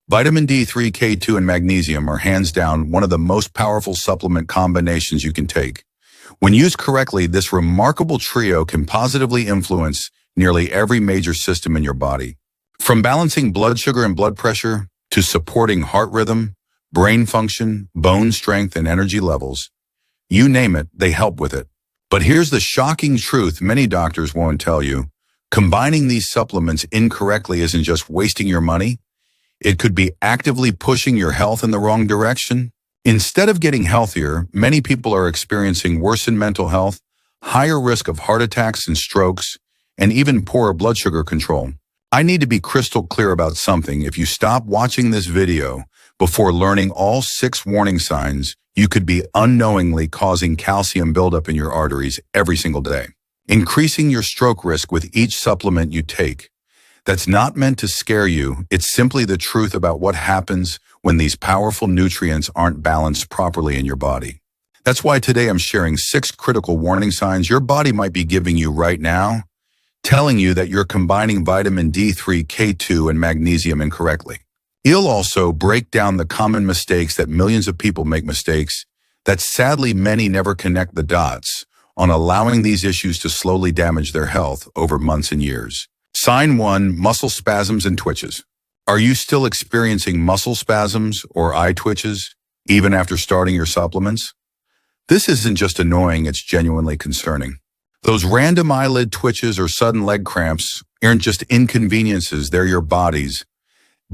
Vitamin D3, K2, and magnesium are hands down one of the most powerful supplement combinations you can take. When used correctly, this remarkable trio can positively influence nearly every major system in your body. From balancing blood sugar and blood pressure to supporting heart rhythm, brain function, bone strength, and energy levels, you name it, they help with it. But here's the shocking truth many doctors won't tell you. Combining these supplements incorrectly isn't just wasting your money. It could be actively pushing your health in the wrong direction. Instead of getting healthier, many people are experiencing worsened mental health, higher risk of heart attacks and strokes, and even poorer blood sugar control. I need to be crystal clear about something. If you stop watching this video before learning all 6 warning signs, you could be unknowingly causing calcium buildup in your arteries every single day, increasing your stroke risk with each supplement you take. That's not meant to scare you. It's simply the truth about what happens when these powerful nutrients aren't balanced properly in your body. That's why today I'm sharing 6 critical warning signs your body might be giving you right now, telling you that you're combining vitamin D3, K2, and magnesium incorrectly. It'll also break down the common mistakes that millions of people make, mistakes that sadly many never connect the dots on, allowing these issues to slowly damage their health over months and years. Sign 1, muscle spasms and twitches. Are you still experiencing muscle spasms or eye twitches even after starting your supplements? This isn't just annoying, it's genuinely concerning. Those random eyelid twitches or sudden leg cramps aren't just inconveniences, they're your body's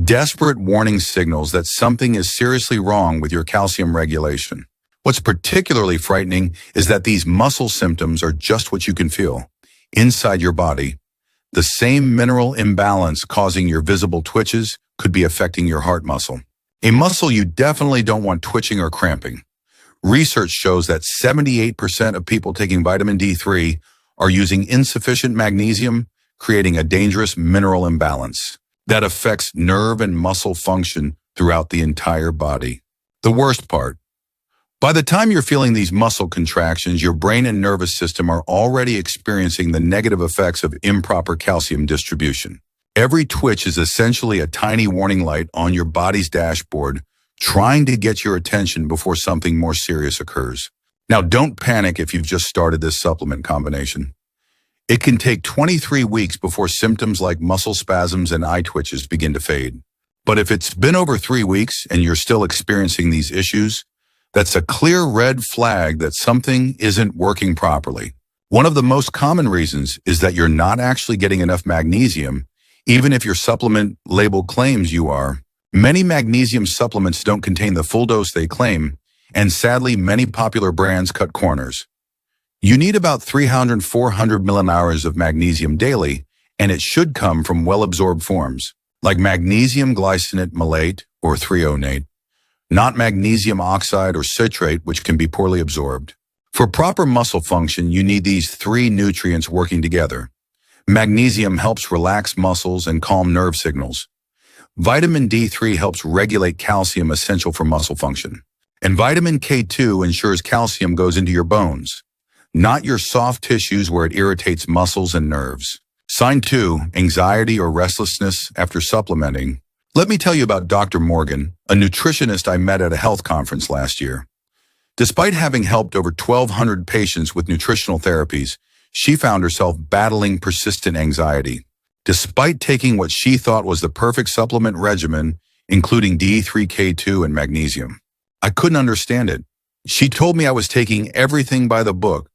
desperate warning signals that something is seriously wrong with your calcium regulation. What's particularly frightening is that these muscle symptoms are just what you can feel inside your body. The same mineral imbalance causing your visible twitches could be affecting your heart muscle, a muscle you definitely don't want twitching or cramping. Research shows that 78% of people taking vitamin D3 are using insufficient magnesium, creating a dangerous mineral imbalance that affects nerve and muscle function throughout the entire body. The worst part, by the time you're feeling these muscle contractions, your brain and nervous system are already experiencing the negative effects of improper calcium distribution. Every twitch is essentially a tiny warning light on your body's dashboard, trying to get your attention before something more serious occurs. Now, don't panic if you've just started this supplement combination. It can take 23 weeks before symptoms like muscle spasms and eye twitches begin to fade. But if it's been over 3 weeks and you're still experiencing these issues, that's a clear red flag that something isn't working properly. One of the most common reasons is that you're not actually getting enough magnesium, even if your supplement label claims you are. Many magnesium supplements don't contain the full dose they claim, and sadly, many popular brands cut corners. You need about 300-400 millin-hours of magnesium daily, and it should come from well-absorbed forms, like magnesium glycinate malate or threonate, not magnesium oxide or citrate, which can be poorly absorbed. For proper muscle function, you need these 3 nutrients working together. Magnesium helps relax muscles and calm nerve signals. Vitamin D3 helps regulate calcium essential for muscle function. And vitamin K2 ensures calcium goes into your bones, not your soft tissues where it irritates muscles and nerves. Sign 2, anxiety or restlessness after supplementing. Let me tell you about Dr. Morgan, a nutritionist I met at a health conference last year. Despite having helped over 1,200 patients with nutritional therapies, she found herself battling persistent anxiety. Despite taking what she thought was the perfect supplement regimen, including D3, K2, and magnesium. I couldn't understand it. She told me I was taking everything by the book,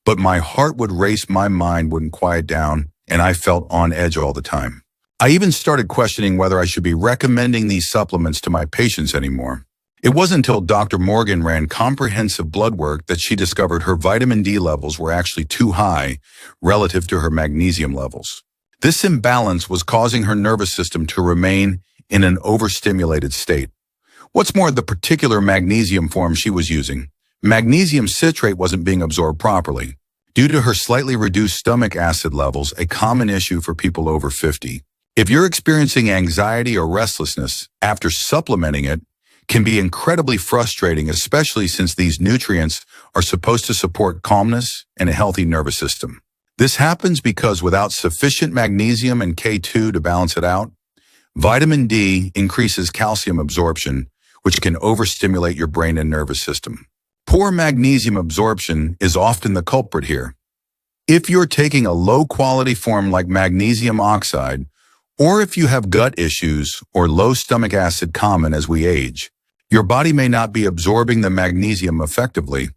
but my heart would race, my mind wouldn't quiet down, and I felt on edge all the time. I even started questioning whether I should be recommending these supplements to my patients anymore. It wasn't until Dr. Morgan ran comprehensive blood work that she discovered her vitamin D levels were actually too high relative to her magnesium levels. This imbalance was causing her nervous system to remain in an overstimulated state. What's more, the particular magnesium form she was using, magnesium citrate, wasn't being absorbed properly. Due to her slightly reduced stomach acid levels, a common issue for people over 50. If you're experiencing anxiety or restlessness after supplementing it, can be incredibly frustrating, especially since these nutrients are supposed to support calmness and a healthy nervous system. This happens because without sufficient magnesium and K2 to balance it out, Vitamin D increases calcium absorption, which can overstimulate your brain and nervous system. Poor magnesium absorption is often the culprit here. If you're taking a low-quality form like magnesium oxide, or if you have gut issues or low stomach acid common as we age, your body may not be absorbing the magnesium effectively.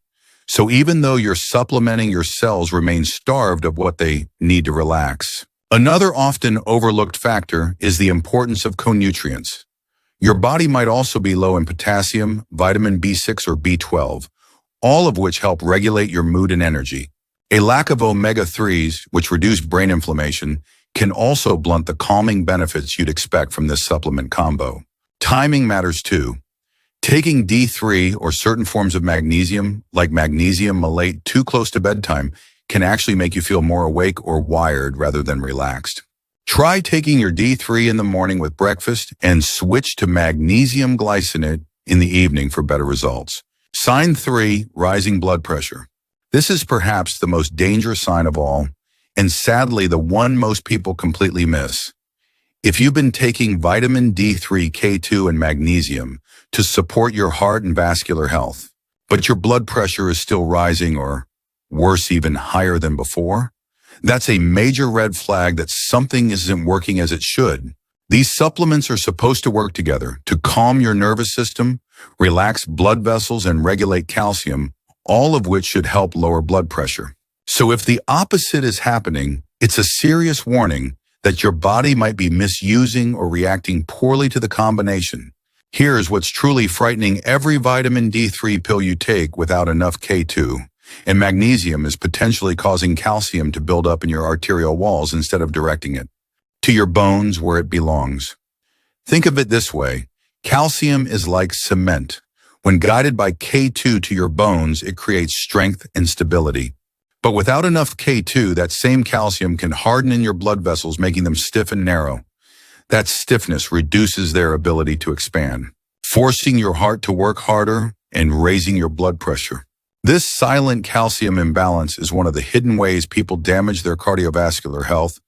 So even though you're supplementing, your cells remain starved of what they need to relax. Another often overlooked factor is the importance of co-nutrients. Your body might also be low in potassium, vitamin B6 or B12, all of which help regulate your mood and energy. A lack of omega-3s, which reduce brain inflammation, can also blunt the calming benefits you'd expect from this supplement combo. Timing matters too. Taking D3 or certain forms of magnesium, like magnesium malate, too close to bedtime can actually make you feel more awake or wired rather than relaxed. Try taking your D3 in the morning with breakfast and switch to magnesium glycinate in the evening for better results. Sign 3, rising blood pressure. This is perhaps the most dangerous sign of all, and sadly the one most people completely miss. If you've been taking vitamin D3, K2, and magnesium to support your heart and vascular health, but your blood pressure is still rising or, worse, even higher than before, that's a major red flag that something isn't working as it should. These supplements are supposed to work together to calm your nervous system, relax blood vessels, and regulate calcium, all of which should help lower blood pressure. So if the opposite is happening, it's a serious warning that your body might be misusing or reacting poorly to the combination. Here's what's truly frightening: every vitamin D3 pill you take without enough K2 and magnesium is potentially causing calcium to build up in your arterial walls instead of directing it to your bones where it belongs. Think of it this way: calcium is like cement. When guided by K2 to your bones, it creates strength and stability. But without enough K2, that same calcium can harden in your blood vessels, making them stiff and narrow. That stiffness reduces their ability to expand, forcing your heart to work harder and raising your blood pressure. This silent calcium imbalance is one of the hidden ways people damage their cardiovascular health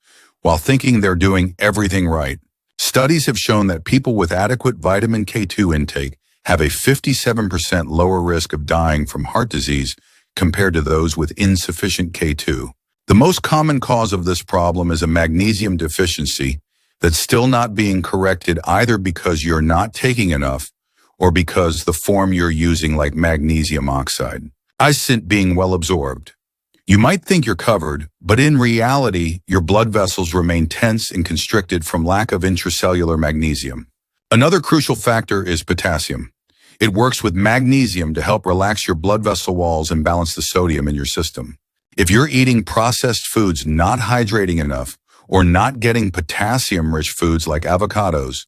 while thinking they're doing everything right. Studies have shown that people with adequate vitamin K2 intake have a 57% lower risk of dying from heart disease compared to those with insufficient K2. The most common cause of this problem is a magnesium deficiency that's still not being corrected, either because you're not taking enough or because the form you're using, like magnesium oxide, isn't being well absorbed. You might think you're covered, but in reality, your blood vessels remain tense and constricted from lack of intracellular magnesium. Another crucial factor is potassium. It works with magnesium to help relax your blood vessel walls and balance the sodium in your system. If you're eating processed foods, not hydrating enough, or not getting potassium-rich foods like avocados,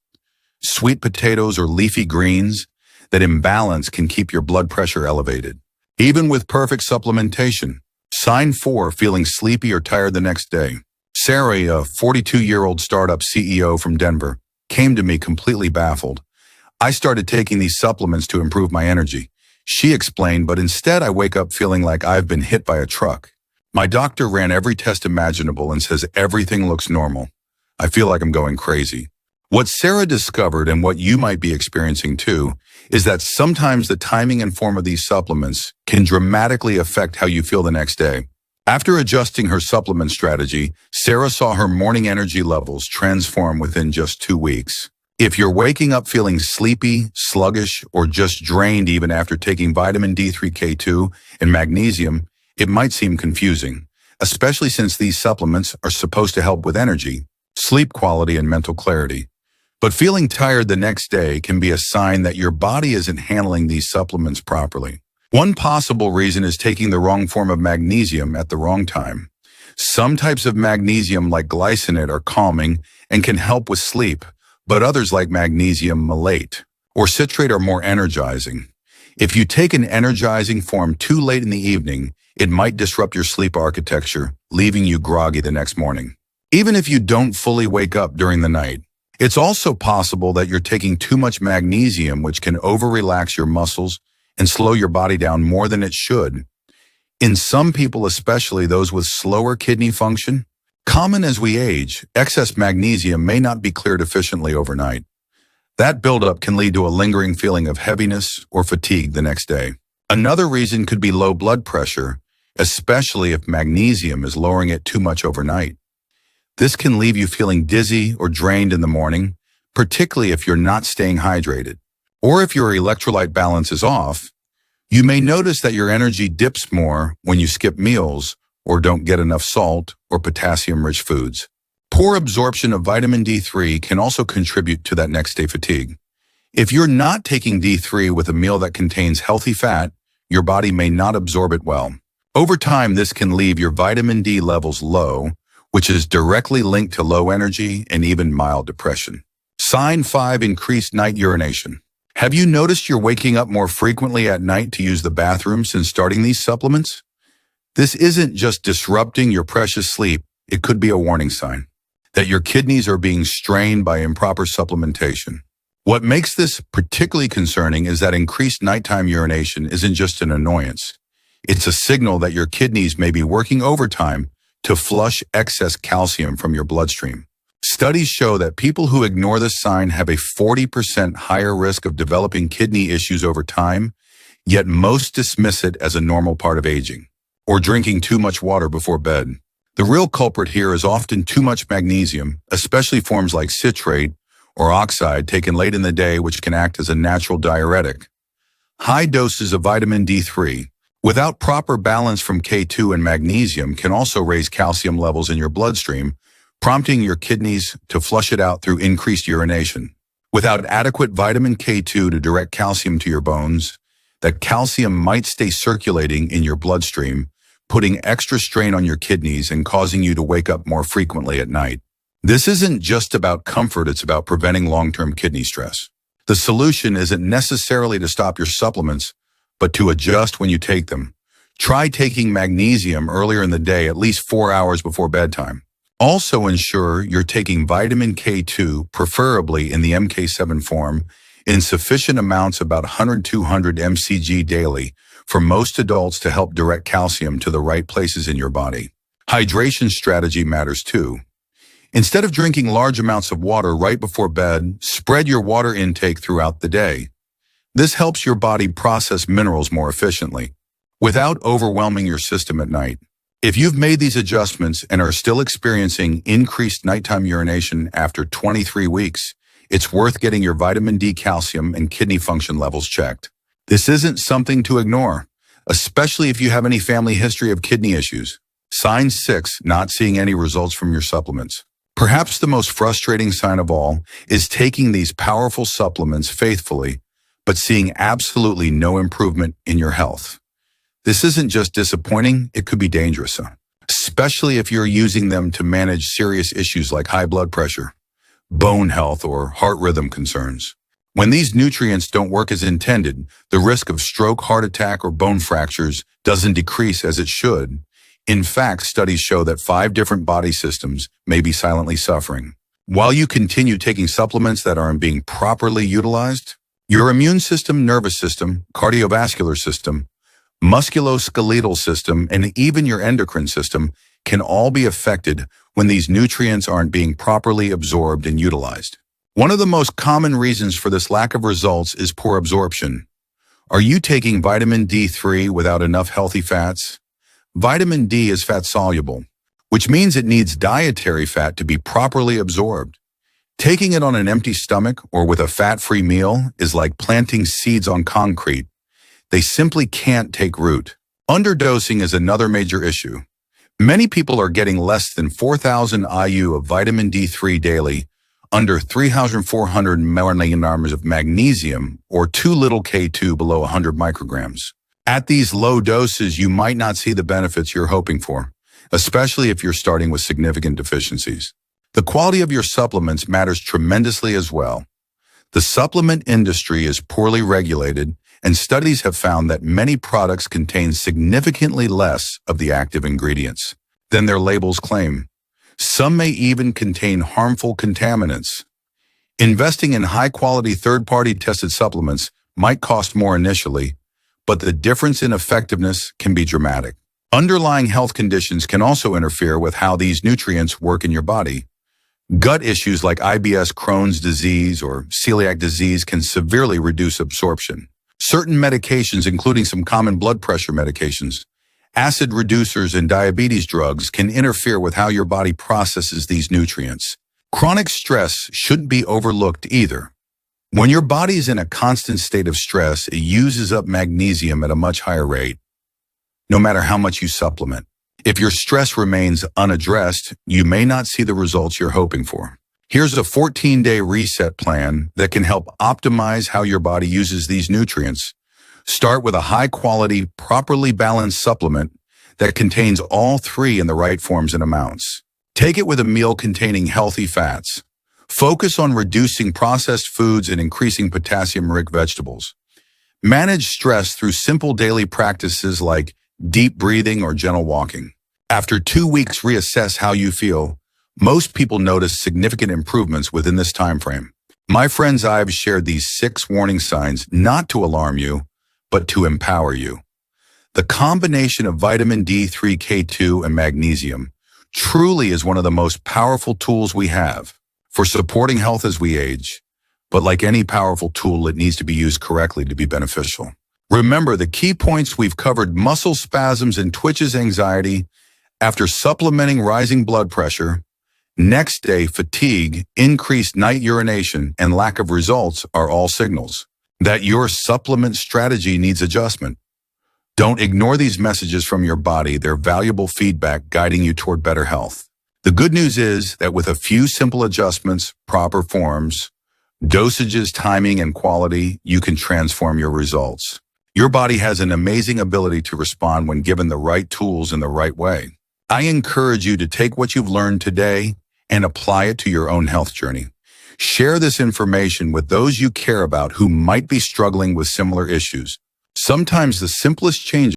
sweet potatoes, or leafy greens, that imbalance can keep your blood pressure elevated. Even with perfect supplementation. Sign 4, feeling sleepy or tired the next day. Sarah, a 42-year-old startup CEO from Denver, came to me completely baffled. I started taking these supplements to improve my energy, she explained, but instead I wake up feeling like I've been hit by a truck. My doctor ran every test imaginable and says everything looks normal. I feel like I'm going crazy. What Sarah discovered, and what you might be experiencing too, is that sometimes the timing and form of these supplements can dramatically affect how you feel the next day. After adjusting her supplement strategy, Sarah saw her morning energy levels transform within just 2 weeks. If you're waking up feeling sleepy, sluggish, or just drained even after taking vitamin D3, K2, and magnesium, it might seem confusing, especially since these supplements are supposed to help with energy, sleep quality, and mental clarity. But feeling tired the next day can be a sign that your body isn't handling these supplements properly. One possible reason is taking the wrong form of magnesium at the wrong time. Some types of magnesium, like glycinate, are calming and can help with sleep, but others, like magnesium malate or citrate, are more energizing. If you take an energizing form too late in the evening, it might disrupt your sleep architecture, leaving you groggy the next morning. Even if you don't fully wake up during the night, it's also possible that you're taking too much magnesium, which can over-relax your muscles and slow your body down more than it should. In some people, especially those with slower kidney function, Common as we age, excess magnesium may not be cleared efficiently overnight. That buildup can lead to a lingering feeling of heaviness or fatigue the next day. Another reason could be low blood pressure, especially if magnesium is lowering it too much overnight. This can leave you feeling dizzy or drained in the morning, particularly if you're not staying hydrated. Or if your electrolyte balance is off, you may notice that your energy dips more when you skip meals or don't get enough salt or potassium-rich foods. Poor absorption of vitamin D3 can also contribute to that next-day fatigue. If you're not taking D3 with a meal that contains healthy fat, your body may not absorb it well. Over time, this can leave your vitamin D levels low, which is directly linked to low energy and even mild depression. Sign 5. Increased night urination. Have you noticed you're waking up more frequently at night to use the bathroom since starting these supplements? This isn't just disrupting your precious sleep, it could be a warning sign that your kidneys are being strained by improper supplementation. What makes this particularly concerning is that increased nighttime urination isn't just an annoyance. It's a signal that your kidneys may be working overtime to flush excess calcium from your bloodstream. Studies show that people who ignore this sign have a 40% higher risk of developing kidney issues over time, yet most dismiss it as a normal part of aging, or drinking too much water before bed. The real culprit here is often too much magnesium, especially forms like citrate or oxide taken late in the day, which can act as a natural diuretic. High doses of vitamin D3, without proper balance from K2 and magnesium, can also raise calcium levels in your bloodstream, prompting your kidneys to flush it out through increased urination. Without adequate vitamin K2 to direct calcium to your bones, that calcium might stay circulating in your bloodstream, putting extra strain on your kidneys and causing you to wake up more frequently at night. This isn't just about comfort, it's about preventing long-term kidney stress. The solution isn't necessarily to stop your supplements, but to adjust when you take them. Try taking magnesium earlier in the day, at least 4 hours before bedtime. Also ensure you're taking vitamin K2, preferably in the MK7 form, in sufficient amounts, about 100-200 mcg daily, for most adults to help direct calcium to the right places in your body. Hydration strategy matters too. Instead of drinking large amounts of water right before bed, spread your water intake throughout the day. This helps your body process minerals more efficiently, without overwhelming your system at night. If you've made these adjustments and are still experiencing increased nighttime urination after 23 weeks, it's worth getting your vitamin D, calcium, and kidney function levels checked. This isn't something to ignore, especially if you have any family history of kidney issues. Sign 6, not seeing any results from your supplements. Perhaps the most frustrating sign of all is taking these powerful supplements faithfully, but seeing absolutely no improvement in your health. This isn't just disappointing, it could be dangerous, especially if you're using them to manage serious issues like high blood pressure, bone health, or heart rhythm concerns. When these nutrients don't work as intended, the risk of stroke, heart attack, or bone fractures doesn't decrease as it should. In fact, studies show that 5 different body systems may be silently suffering. While you continue taking supplements that aren't being properly utilized, your immune system, nervous system, cardiovascular system, musculoskeletal system, and even your endocrine system can all be affected when these nutrients aren't being properly absorbed and utilized. One of the most common reasons for this lack of results is poor absorption. Are you taking vitamin D3 without enough healthy fats? Vitamin D is fat-soluble, which means it needs dietary fat to be properly absorbed. Taking it on an empty stomach or with a fat-free meal is like planting seeds on concrete. They simply can't take root. Underdosing is another major issue. Many people are getting less than 4,000 IU of vitamin D3 daily, under 3,400 milligrams of magnesium, or too little K2 below 100 micrograms. At these low doses, you might not see the benefits you're hoping for, especially if you're starting with significant deficiencies. The quality of your supplements matters tremendously as well. The supplement industry is poorly regulated, and studies have found that many products contain significantly less of the active ingredients than their labels claim. Some may even contain harmful contaminants. Investing in high-quality third-party tested supplements might cost more initially, but the difference in effectiveness can be dramatic. Underlying health conditions can also interfere with how these nutrients work in your body. Gut issues like IBS, Crohn's disease, or celiac disease can severely reduce absorption. Certain medications, including some common blood pressure medications, acid reducers, and diabetes drugs, can interfere with how your body processes these nutrients. Chronic stress shouldn't be overlooked either. When your body is in a constant state of stress, it uses up magnesium at a much higher rate, no matter how much you supplement. If your stress remains unaddressed, you may not see the results you're hoping for. Here's a 14-day reset plan that can help optimize how your body uses these nutrients. Start with a high-quality, properly balanced supplement that contains all three in the right forms and amounts. Take it with a meal containing healthy fats. Focus on reducing processed foods and increasing potassium-rich vegetables. Manage stress through simple daily practices like deep breathing or gentle walking. After 2 weeks, reassess how you feel. Most people notice significant improvements within this time frame. My friends, I've shared these 6 warning signs not to alarm you, but to empower you. The combination of vitamin D3, K2, and magnesium truly is one of the most powerful tools we have for supporting health as we age. But like any powerful tool, it needs to be used correctly to be beneficial. Remember the key points we've covered: muscle spasms and twitches, anxiety after supplementing, rising blood pressure, next day fatigue, increased night urination, and lack of results are all signals that your supplement strategy needs adjustment. Don't ignore these messages from your body. They're valuable feedback guiding you toward better health. The good news is that with a few simple adjustments, proper forms, dosages, timing, and quality, you can transform your results. Your body has an amazing ability to respond when given the right tools in the right way. I encourage you to take what you've learned today and apply it to your own health journey. Share this information with those you care about who might be struggling with similar issues. Sometimes the simplest changes